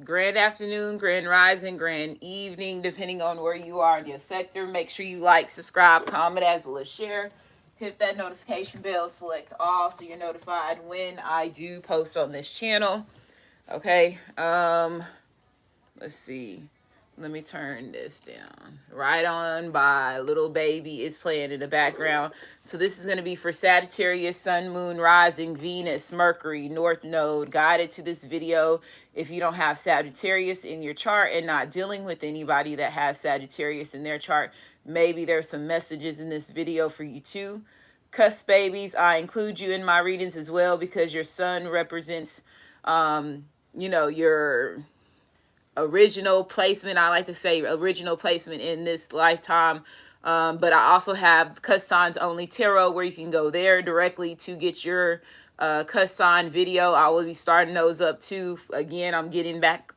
grand afternoon, grand rising, grand evening, depending on where you are in your sector. Make sure you like, subscribe, comment, as well as share. Hit that notification bell, select all so you're notified when I do post on this channel. Okay, let's see. Let me turn this down. Right On by Little Baby is playing in the background. So this is going to be for Sagittarius, Sun, Moon, Rising, Venus, Mercury, North Node. Guided to this video if you don't have Sagittarius in your chart and not dealing with anybody that has Sagittarius in their chart. Maybe there's some messages in this video for you too. Cusp babies, I include you in my readings as well because your sun represents, your original placement. I like to say original placement in this lifetime. But I also have Cuss Signs Only Tarot where you can go there directly to get your cuss sign video. I will be starting those up too. Again, I'm getting back,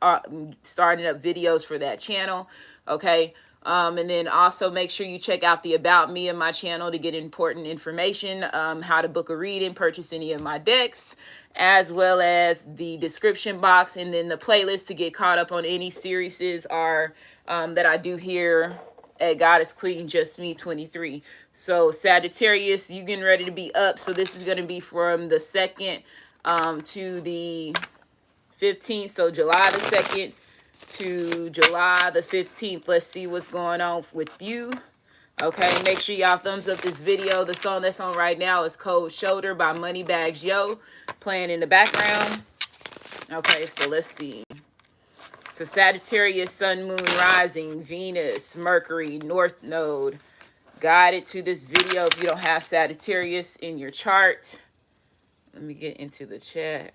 starting up videos for that channel. Okay. And then also make sure you check out the About Me of my channel to get important information, how to book a reading, purchase any of my decks, as well as the description box, and then the playlist to get caught up on any series are that I do here at Goddess Queen Just Me 23. So Sagittarius, you getting ready to be up. So this is going to be from the 2nd to the 15th. So July the 2nd to July the 15th. Let's see what's going on with you. Okay, make sure y'all thumbs up this video. The song that's on right now is Cold Shoulder by Moneybags Yo, playing in the background. Okay, so let's see. So Sagittarius, Sun, Moon, Rising, Venus, Mercury, North Node. Guided to this video if you don't have Sagittarius in your chart. Let me get into the chat.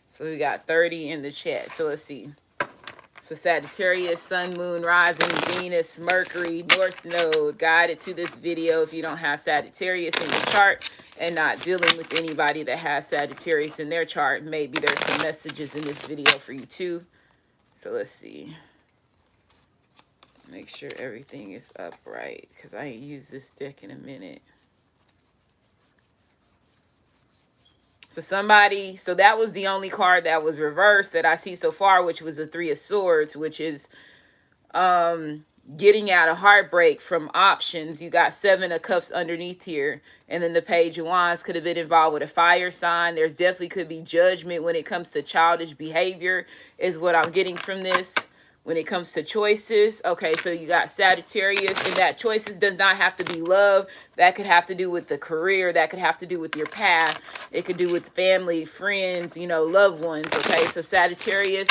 So we got 30 in the chat. So let's see. So Sagittarius, Sun, Moon, Rising, Venus, Mercury, North Node. Guided to this video if you don't have Sagittarius in your chart and not dealing with anybody that has Sagittarius in their chart. Maybe there's some messages in this video for you too. So let's see. Make sure everything is upright because I ain't used this deck in a minute. So so that was the only card that was reversed that I see so far, which was the Three of Swords, which is getting out of heartbreak from options. You got Seven of Cups underneath here. And then the Page of Wands could have been involved with a fire sign. There's definitely could be judgment when it comes to childish behavior is what I'm getting from this. When it comes to choices, okay, so you got Sagittarius, and that choices does not have to be love. That could have to do with the career. That could have to do with your path. It could do with family, friends, loved ones, okay? So Sagittarius,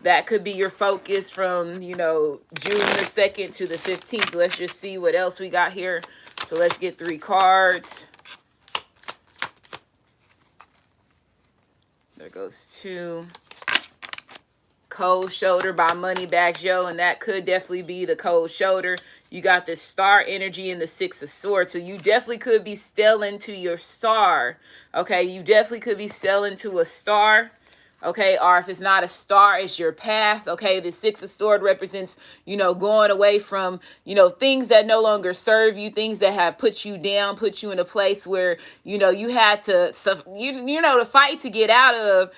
that could be your focus from, June the 2nd to the 15th. Let's just see what else we got here. So let's get 3 cards. There goes 2. Cold Shoulder by Moneybags Yo, and that could definitely be the cold shoulder. You got this star energy and the Six of Swords, so you definitely could be selling to your star. Okay, you definitely could be selling to a star. Okay, or if it's not a star, it's your path. Okay, the Six of Swords represents, going away from, things that no longer serve you, things that have put you down, put you in a place where, you had to, to fight to get out of,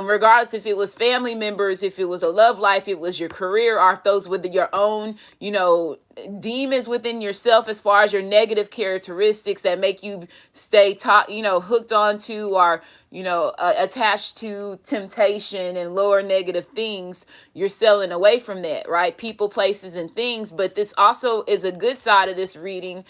regardless if it was family members, if it was a love life, it was your career, or if those were your own, demons within yourself as far as your negative characteristics that make you stay hooked onto or attached to temptation and lower negative things. You're selling away from that, right? People, places, and things. But this also is a good side of this reading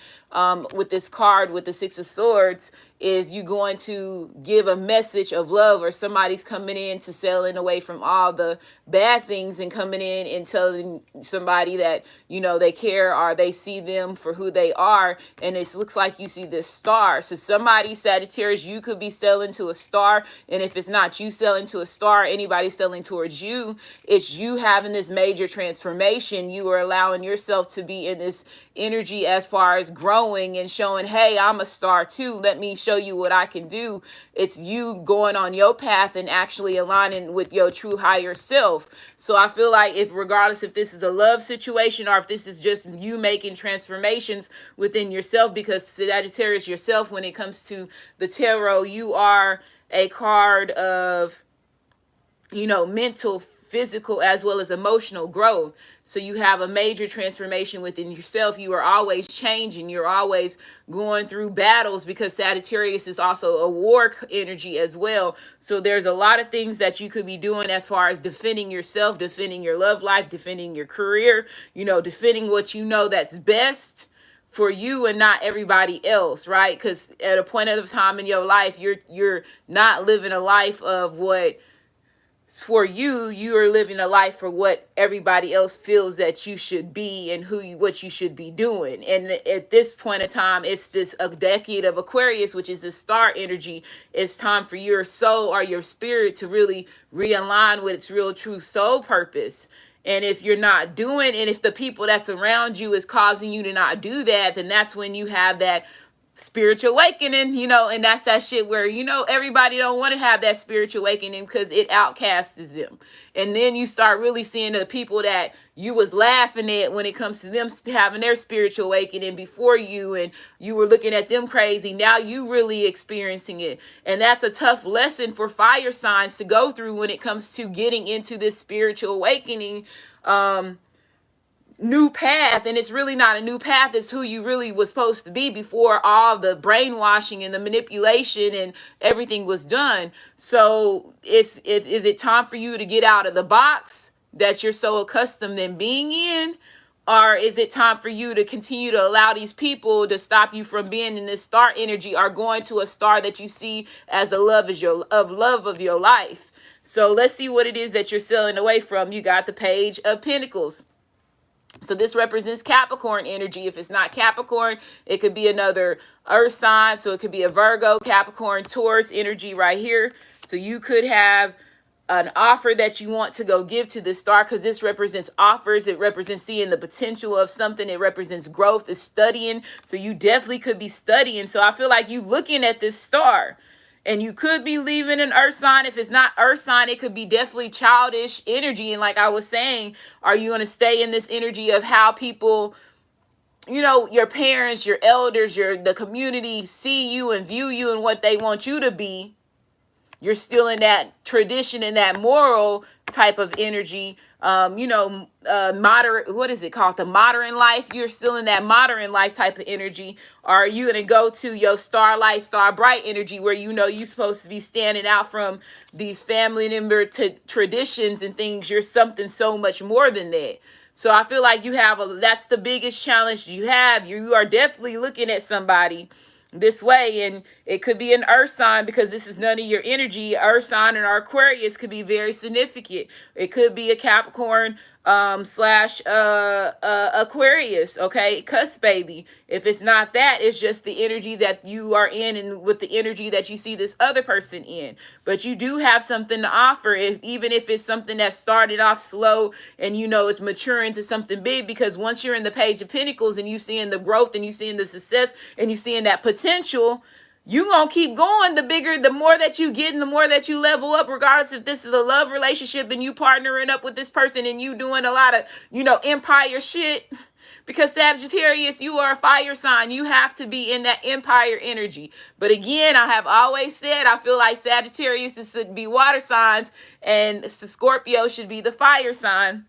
with this card with the Six of Swords is you going to give a message of love, or somebody's coming in to selling away from all the bad things and coming in and telling somebody that, they care or they see them for who they are. And it looks like you see this star. So somebody, Sagittarius, you could be selling to a star. And if it's not you selling to a star, anybody selling towards you, it's you having this major transformation. You are allowing yourself to be in this energy as far as growing and showing, hey, I'm a star too. Let me show show you what I can do. It's you going on your path and actually aligning with your true higher self. So I feel like, if regardless if this is a love situation or if this is just you making transformations within yourself, because Sagittarius yourself, when it comes to the tarot, you are a card of, mental, physical, as well as emotional growth. So you have a major transformation within yourself. You are always changing. You're always going through battles, because Sagittarius is also a war energy as well. So there's a lot of things that you could be doing as far as defending yourself, defending your love life, defending your career, defending what you know that's best for you and not everybody else, right? Because at a point of time in your life, you're not living a life of what for you. You are living a life for what everybody else feels that you should be and what you should be doing. And at this point in time, it's this a decade of Aquarius, which is the star energy. It's time for your soul or your spirit to really realign with its real true soul purpose. And if you're not doing, and if the people that's around you is causing you to not do that, then that's when you have that spiritual awakening, and that's that shit where, everybody don't want to have that spiritual awakening because it outcasts them. And then you start really seeing the people that you was laughing at when it comes to them having their spiritual awakening before you, and you were looking at them crazy. Now you really experiencing it. And that's a tough lesson for fire signs to go through when it comes to getting into this spiritual awakening new path. And it's really not a new path. It's who you really was supposed to be before all the brainwashing and the manipulation and everything was done. So is it time for you to get out of the box that you're so accustomed in being in? Or is it time for you to continue to allow these people to stop you from being in this star energy, or going to a star that you see as love of your life? So let's see what it is that you're selling away from. You got the Page of Pentacles. So this represents Capricorn energy. If it's not Capricorn, it could be another earth sign. So it could be a Virgo, Capricorn, Taurus energy right here. So you could have an offer that you want to go give to this star, because this represents offers. It represents seeing the potential of something. It represents growth. It's studying. So you definitely could be studying. So I feel like you looking at this star, and you could be leaving an earth sign. If it's not earth sign, it could be definitely childish energy. And like I was saying, are you going to stay in this energy of how people, your parents, your elders, the community see you and view you and what they want you to be? You're still in that tradition and that moral type of energy. Moderate, what is it called? The modern life. You're still in that modern life type of energy. Or are you going to go to your starlight, star bright energy, where you're supposed to be standing out from these family member traditions and things? You're something so much more than that. So I feel like that's the biggest challenge you have. You are definitely looking at somebody this way, and it could be an earth sign, because this is none of your energy. Earth sign and our Aquarius could be very significant. It could be a Capricorn slash Aquarius, okay, cusp baby. If it's not that, it's just the energy that you are in, and with the energy that you see this other person in. But you do have something to offer, even if it's something that started off slow and it's maturing to something big. Because once you're in the Page of Pentacles and you seeing the growth and you seeing the success and you seeing that potential, you gonna keep going. The more that you get and the more that you level up, regardless if this is a love relationship and you partnering up with this person and you doing a lot of, empire shit. Because Sagittarius, you are a fire sign. You have to be in that empire energy. But again, I have always said, I feel like Sagittarius should be water signs and the Scorpio should be the fire sign.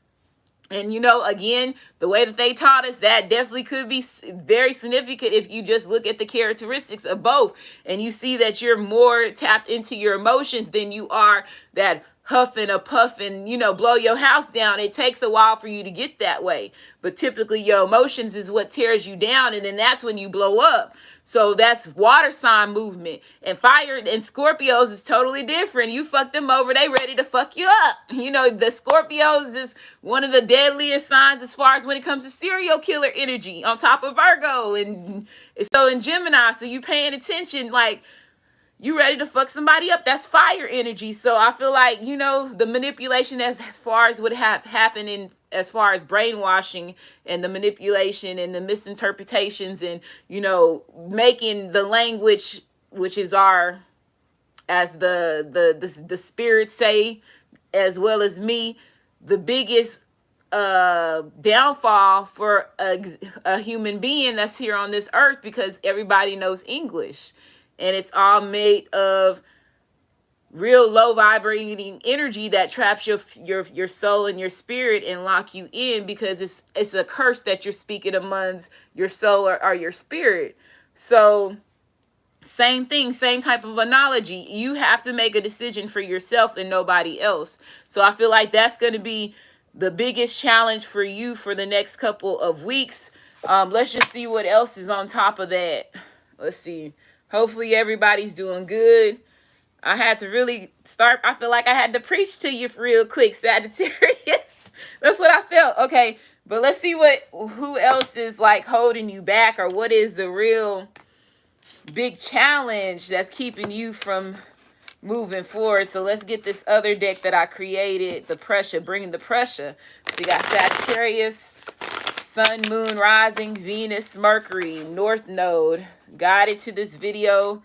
And, again, the way that they taught us, that definitely could be very significant if you just look at the characteristics of both. And you see that you're more tapped into your emotions than you are that huffing a puffing, blow your house down. It takes a while for you to get that way. But typically your emotions is what tears you down. And then that's when you blow up. So that's water sign movement. And fire and Scorpios is totally different. You fuck them over, they ready to fuck you up. The Scorpios is one of the deadliest signs as far as when it comes to serial killer energy, on top of Virgo. And so in Gemini, so you paying attention, like, you ready to fuck somebody up. That's fire energy. So I feel like, the manipulation as far as what happened as far as brainwashing and the manipulation and the misinterpretations and, making the language which is our, as the spirits say, as well as me, the biggest downfall for a human being that's here on this earth, because everybody knows English, and it's all made of real low vibrating energy that traps your soul and your spirit and lock you in, because it's a curse that you're speaking amongst your soul or your spirit. So same thing, same type of analogy. You have to make a decision for yourself and nobody else. So I feel like that's going to be the biggest challenge for you for the next couple of weeks. Let's just see what else is on top of that. Let's see. Hopefully everybody's doing good. I had to really start. I feel like I had to preach to you real quick, Sagittarius. That's what I felt. Okay, but let's see who else is like holding you back, or what is the real big challenge that's keeping you from moving forward. So let's get this other deck that I created, the pressure, bringing the pressure. So you got Sagittarius, Sun, Moon, Rising, Venus, Mercury, North Node. Guided to this video.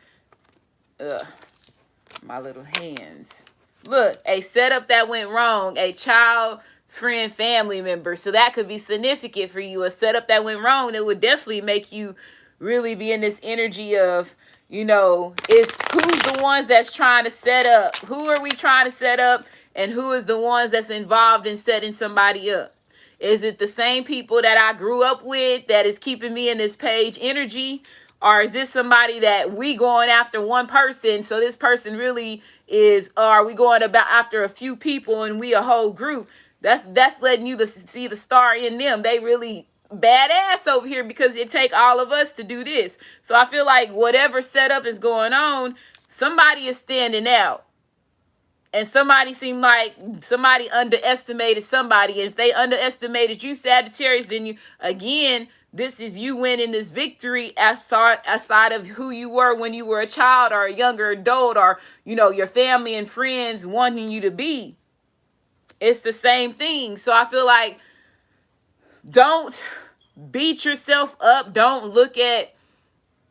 My little hands. Look, a setup that went wrong, a child, friend, family member. So that could be significant for you. A setup that went wrong that would definitely make you really be in this energy of, who's the ones that's trying to set up? Who are we trying to set up? And who is the ones that's involved in setting somebody up? Is it the same people that I grew up with that is keeping me in this page energy? Or is this somebody that we going after one person? So this person really is, or are we going about after a few people and we a whole group? That's letting you see the star in them. They really badass over here, because it take all of us to do this. So I feel like whatever setup is going on, somebody is standing out. And somebody seemed like somebody underestimated somebody. And if they underestimated you, Sagittarius, then you, again, this is you winning this victory aside of who you were when you were a child or a younger adult, or, your family and friends wanting you to be. It's the same thing. So I feel like, don't beat yourself up. Don't look at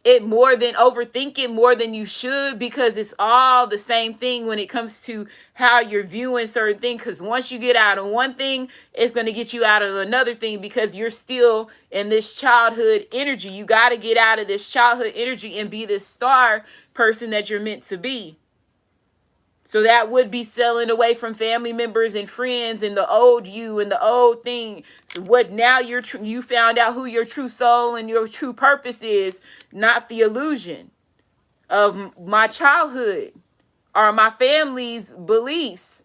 it overthink it more than you should, because it's all the same thing when it comes to how you're viewing certain things. Because once you get out of one thing, it's going to get you out of another thing, because you're still in this childhood energy. You got to get out of this childhood energy and be this star person that you're meant to be. So that would be selling away from family members and friends and the old you and the old thing. So what now you found out who your true soul and your true purpose is, not the illusion of my childhood or my family's beliefs.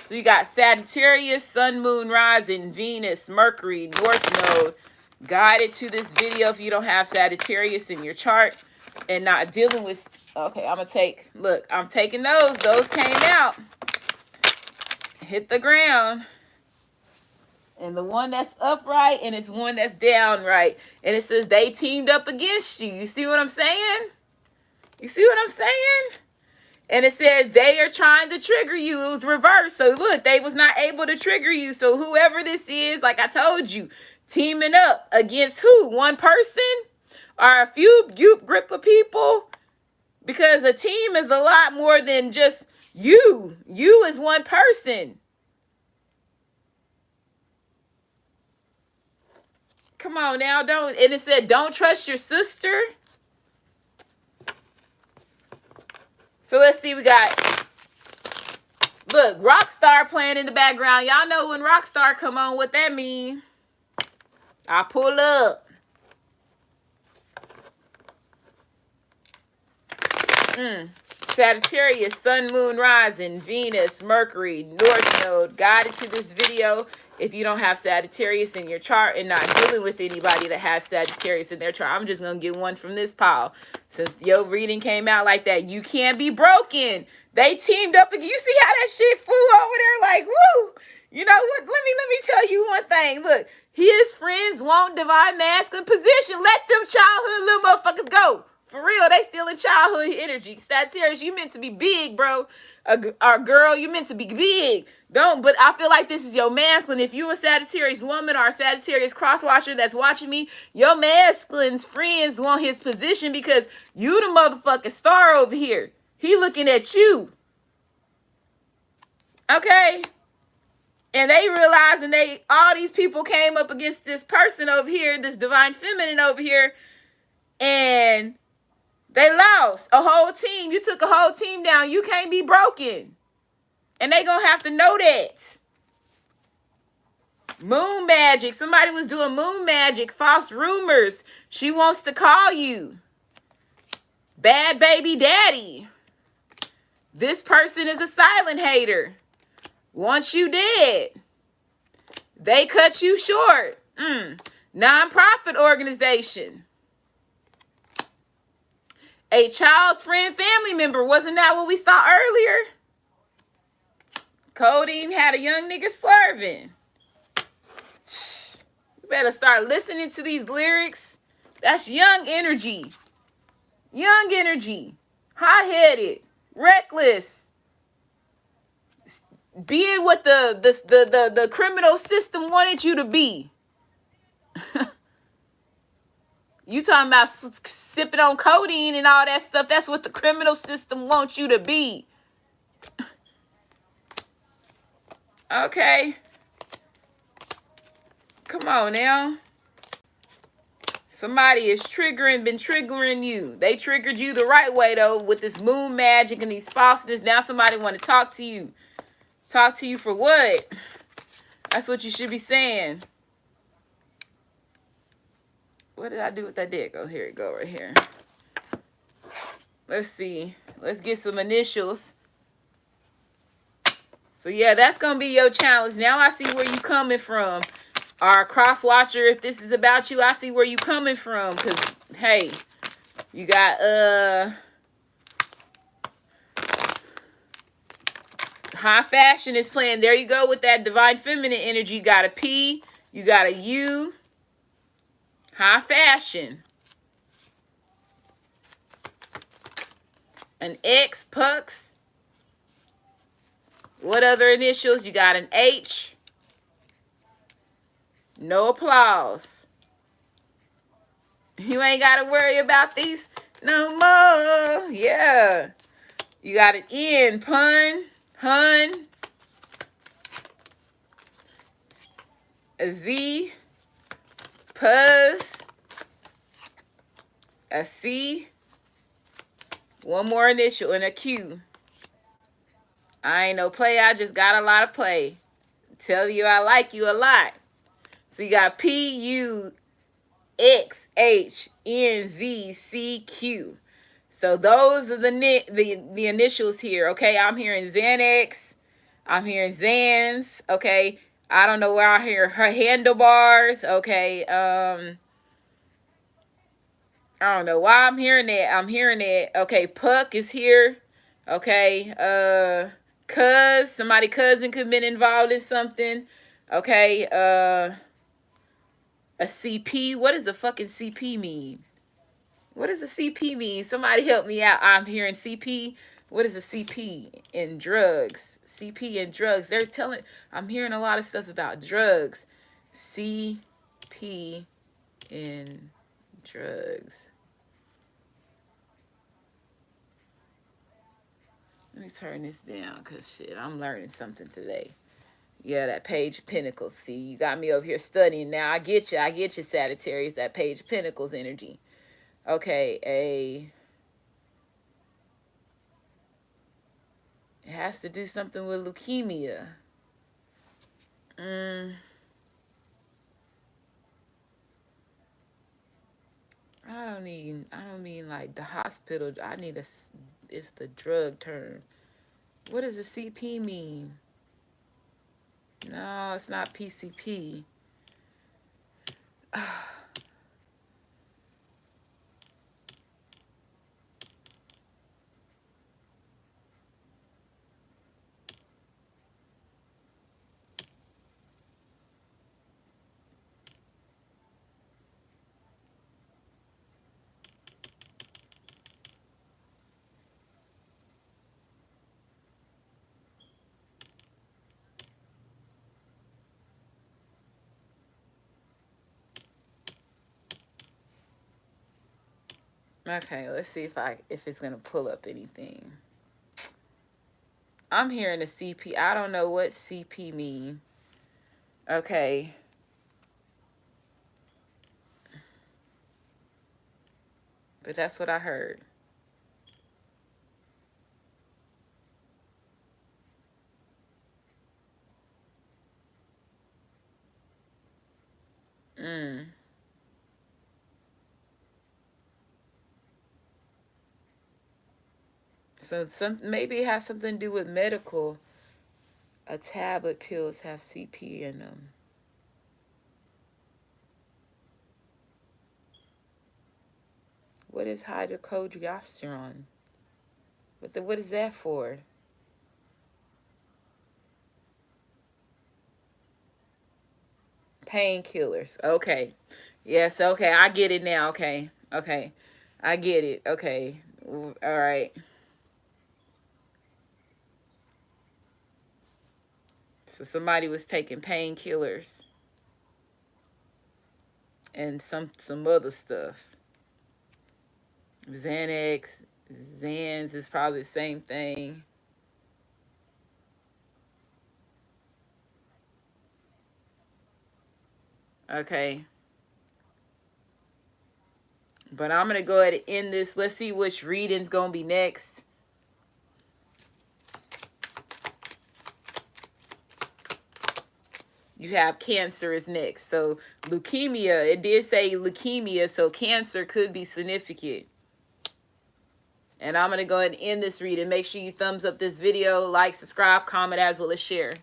So you got Sagittarius, Sun, Moon, Rising, Venus, Mercury, North Node. Guided to this video if you don't have Sagittarius in your chart and not dealing with, okay, I'm taking those came out, hit the ground, and the one that's upright and it's one that's downright, and it says they teamed up against you. You see what I'm saying? And it says they are trying to trigger you. It was reversed. So look, they was not able to trigger you. So whoever this is, like I told you, teaming up against who? One person? Or a few group of people? Because a team is a lot more than just you. You is one person. Come on now, and it said don't trust your sister. So let's see, we got, look, Rockstar playing in the background. Y'all know when Rockstar come on, what that mean. I pull up. Sagittarius, Sun, Moon, Rising, Venus, Mercury, North Node. Guided to this video if you don't have Sagittarius in your chart and not dealing with anybody that has Sagittarius in their chart. I'm just going to get one from this pile. Since your reading came out like that, you can't be broken. They teamed up. You see how that shit flew over there like, woo. You know what? Let me tell you one thing. Look, his friends want divine masculine position. Let them childhood little motherfuckers go. For real, they still in childhood energy. Sagittarius, you meant to be big, bro. Our girl, you meant to be big. Don't, but I feel like this is your masculine. If you a Sagittarius woman or a Sagittarius cross-watcher that's watching me, your masculine's friends want his position because you the motherfucking star over here. He looking at you. Okay? And they realizing all these people came up against this person over here, this divine feminine over here, and they lost a whole team. You took a whole team down. You can't be broken. And they gonna have to know that. Moon magic. Somebody was doing moon magic. False rumors. She wants to call you. Bad baby daddy. This person is a silent hater. Wants you dead. They cut you short. Non-profit organization. A child's friend, family member. Wasn't that what we saw earlier? Codeine had a young nigga slurving. You better start listening to these lyrics. That's young energy. Young energy. Hot-headed. Reckless. Being what the criminal system wanted you to be. You talking about sipping on codeine and all that stuff. That's what the criminal system wants you to be. Okay. Come on now. Somebody is been triggering you. They triggered you the right way, though, with this moon magic and these falseness. Now somebody want to talk to you. Talk to you for what? That's what you should be saying. What did I do with that dick? Oh, here it go right here. Let's see. Let's get some initials. So, yeah, that's going to be your challenge. Now I see where you coming from. Our cross-watcher, if this is about you, I see where you coming from. Because, hey, you got, high fashion is playing. There you go with that divine feminine energy. You got a P. You got a U. High fashion. An X, Pux. What other initials? You got an H. No applause. You ain't got to worry about these no more. Yeah. You got an N, pun, hun. A Z. Puzz. A C. One more initial and a Q. I ain't no play. I just got a lot of play. Tell you I like you a lot. So you got P, U, X, H, N, Z, C, Q. So those are the initials here. Okay, I'm hearing Xanax. I'm hearing Xans. Okay. I don't know where I hear her handlebars. Okay. I don't know why I'm hearing that. I'm hearing that. Okay, Puck is here. Okay. Somebody cousin could have been involved in something. Okay. A CP. What does a fucking CP mean? What does a CP mean? Somebody help me out. I'm hearing CP. What is a CP in drugs? CP and drugs. I'm hearing a lot of stuff about drugs. CP in drugs. Let me turn this down because shit, I'm learning something today. Yeah, that Page of Pentacles. See, you got me over here studying now. I get you, Sagittarius, that Page of Pentacles energy. Okay, it has to do something with leukemia. I don't mean like the hospital. It's the drug term. What does a CP mean? No, it's not PCP. Okay, let's see if it's gonna pull up anything. I'm hearing a CP. I don't know what CP mean. Okay. But that's what I heard. Mm. So maybe it has something to do with medical. A tablet pills have CP in them. What is hydrocortisone? What is that for? Painkillers. Okay. Yes, okay. I get it now. Okay. Okay. I get it. Okay. All right. So somebody was taking painkillers and some other stuff. Xanax, Xans is probably the same thing. Okay. But I'm going to go ahead and end this. Let's see which reading's going to be next. You have cancer is next. So leukemia, it did say leukemia, so cancer could be significant. And I'm going to go ahead and end this reading. Make sure you thumbs up this video, like, subscribe, comment, as well as share.